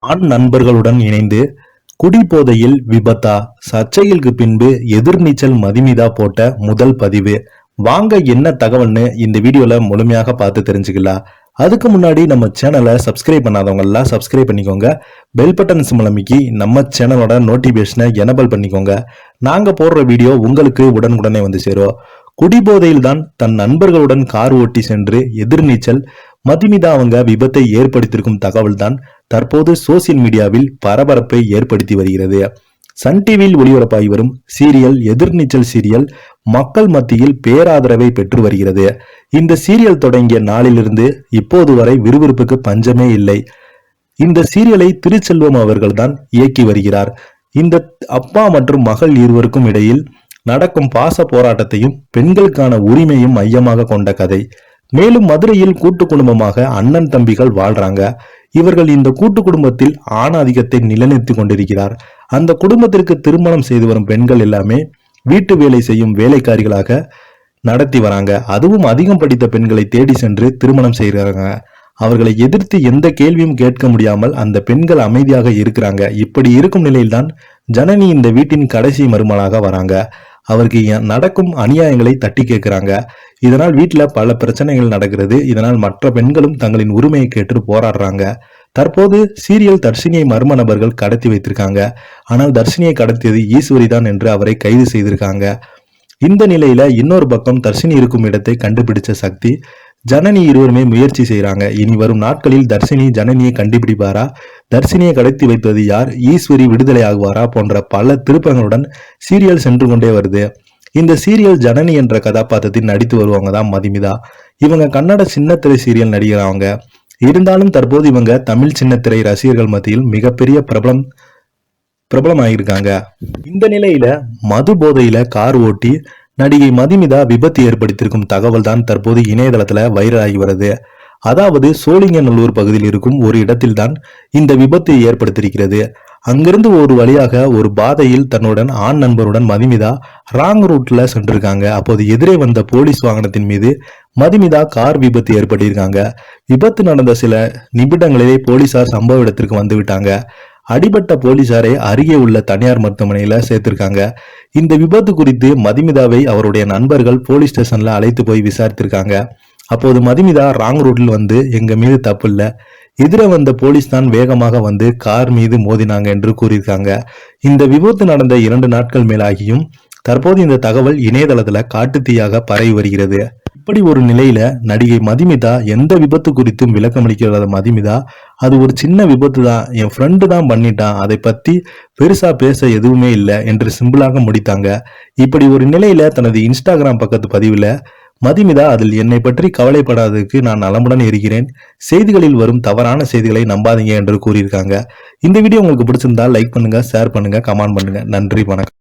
ஆண் நண்பர்களுடன் இணைந்து குடிபோதையில் விபத்தா, சர்ச்சைகளுக்கு பின்பு எதிர்நீச்சல் மதுமிதா போட்ட முதல் பதிவு. வாங்க என்ன தகவல்னு இந்த வீடியோல முழுமையாக பார்த்து தெரிஞ்சுக்கலாம். அதுக்கு முன்னாடி நம்ம சேனலை சப்ஸ்கிரைப் பண்ணாதவங்க எல்லாம் சப்ஸ்கிரைப் பண்ணிக்கோங்க. பெல் பட்டன் சிம்பல் அமைக்கி நம்ம சேனலோட நோட்டிபிகேஷனை எனபிள் பண்ணிக்கோங்க. நாங்க போடுற வீடியோ உங்களுக்கு உடனுக்குடனே வந்து சேரும். குடிபோதையில் தான் தன் நண்பர்களுடன் கார் ஓட்டி சென்று எதிர்நீச்சல் மதுமிதா அவங்க விபத்தை ஏற்படுத்தியிருக்கும் தகவல் தான் தற்போது சோசியல் மீடியாவில் பரபரப்பை ஏற்படுத்தி வருகிறது. சன் டிவியில் ஒளிபரப்பாகி வரும் சீரியல் எதிர்நீச்சல் சீரியல் மக்கள் மத்தியில் பேராதரவை பெற்று வருகிறது. இந்த சீரியல் தொடங்கிய நாளிலிருந்து இப்போது வரை விறுவிறுப்புக்கு பஞ்சமே இல்லை. இந்த சீரியலை திருச்செல்வம் அவர்கள் தான் இயக்கி வருகிறார். இந்த அப்பா மற்றும் மகள் இருவருக்கும் இடையில் நடக்கும் பாச போராட்டத்தையும் பெண்களுக்கான உரிமையும் மையமாக கொண்ட கதை. மேலும் மதுரையில் கூட்டு குடும்பமாக அண்ணன் தம்பிகள் வாழ்றாங்க. இவர்கள் இந்த கூட்டு குடும்பத்தில் ஆணாதிக்கத்தை நிலைநிறுத்தி கொண்டிருக்கிறார். அந்த குடும்பத்திற்கு திருமணம் செய்து வரும் பெண்கள் எல்லாமே வீட்டு வேலை செய்யும் வேலைக்காரிகளாக நடத்தி வராங்க. அதுவும் அதிகம் படித்த பெண்களை தேடி சென்று திருமணம் செய்கிறாங்க. அவர்களை எதிர்த்து எந்த கேள்வியும் கேட்க முடியாமல் அந்த பெண்கள் அமைதியாக இருக்கிறாங்க. இப்படி இருக்கும் நிலையில்தான் ஜனனி இந்த வீட்டின் கடைசி மருமகளாக வராங்க. அவருக்கு நடக்கும் அநியாயங்களை தட்டி கேட்கிறாங்க. இதனால் வீட்டில் பல பிரச்சனைகள் நடக்கிறது. இதனால் மற்ற பெண்களும் தங்களின் உரிமையை கேட்டு போராடுறாங்க. தற்போது சீரியல் தர்ஷினியை மர்ம நபர்கள் கடத்தி வைத்திருக்காங்க. ஆனால் தர்ஷினியை கடத்தியது ஈஸ்வரி தான் என்று அவரை கைது செய்திருக்காங்க. இந்த நிலையில இன்னொரு பக்கம் தர்ஷினி இருக்கும் இடத்தை கண்டுபிடிச்ச சக்தி, ஜனனி இருவருமே முயற்சி செய்யறாங்க. இனி வரும் நாட்களில் தர்ஷினி ஜனனியை கண்டுபிடிப்பாரா, தர்ஷினியை கடத்தி வைப்பது யார், ஈஸ்வரி விடுதலை ஆகுவாரா போன்ற பல திருப்பங்களுடன் சீரியல் சென்று கொண்டே வருது. இந்த சீரியல் ஜனனி என்ற கதாபாத்திரத்தில் நடித்து வருவாங்க தான் மதுமிதா. இவங்க கன்னட சின்னத்திரை சீரியல் நடிகராங்க. இருந்தாலும் தற்போது இவங்க தமிழ் சின்னத்திரை ரசிகர்கள் மத்தியில் மிகப்பெரிய பிரபலமாயிருக்காங்க. இந்த நிலையில மது போதையில கார் ஓட்டி நடிகை மதுமிதா விபத்து ஏற்படுத்தியிருக்கும் தகவல் தான் தற்போது இணையதளத்துல வைரலாகி வருது. அதாவது சோழிங்கநல்லூர் பகுதியில் இருக்கும் ஒரு இடத்தில் தான் இந்த விபத்து ஏற்படுத்தியிருக்கிறது. அங்கிருந்து ஒரு வழியாக ஒரு பாதையில் தன்னுடன் ஆண் நண்பருடன் மதுமிதா ராங் ரூட்ல சென்றிருக்காங்க. அப்போது எதிரே வந்த போலீஸ் வாகனத்தின் மீது மதுமிதா கார் விபத்து ஏற்பட்டிருக்காங்க. விபத்து நடந்த சில நிமிடங்களிலே போலீசார் சம்பவ இடத்திற்கு வந்து விட்டாங்க. அடிபட்ட போலீசாரை அருகே உள்ள தனியார் மருத்துவமனையில சேர்த்திருக்காங்க. இந்த விபத்து குறித்து மதுமிதாவை அவருடைய நண்பர்கள் போலீஸ் ஸ்டேஷன்ல அழைத்து போய் விசாரித்திருக்காங்க. அப்போது மதுமிதா ராங் ரூட்டில் வந்து எங்க மீது தப்பு இல்ல, எதிர வந்த போலீஸ் தான் வேகமாக வந்து கார் மீது மோதினாங்க என்று கூறியிருக்காங்க. இந்த விபத்து நடந்த 2 நாட்கள் மேலாகியும் தற்போது இந்த தகவல் இணையதளத்துல காட்டுத்தீயாக பரவி வருகிறது. இப்படி ஒரு நிலையில நடிகை மதுமிதா எந்த விபத்து குறித்தும் விளக்கமளிக்காத மதுமிதா, அது ஒரு சின்ன விபத்து தான், என் ஃப்ரெண்டு தான் பண்ணிட்டான், அதை பத்தி பெருசா பேச எதுவுமே இல்லை என்று சிம்பிளாக முடித்தாங்க. இப்படி ஒரு நிலையில தனது இன்ஸ்டாகிராம் பக்கத்து பதிவுல மதுமிதா அதில் என்னை பற்றி கவலைப்படாததுக்கு நான் நலமுடன் இருக்கிறேன், செய்திகளில் வரும் தவறான செய்திகளை நம்பாதீங்க என்று கூறியிருக்காங்க. இந்த வீடியோ உங்களுக்கு பிடிச்சிருந்தா லைக் பண்ணுங்க, ஷேர் பண்ணுங்க, கமெண்ட் பண்ணுங்க. நன்றி, வணக்கம்.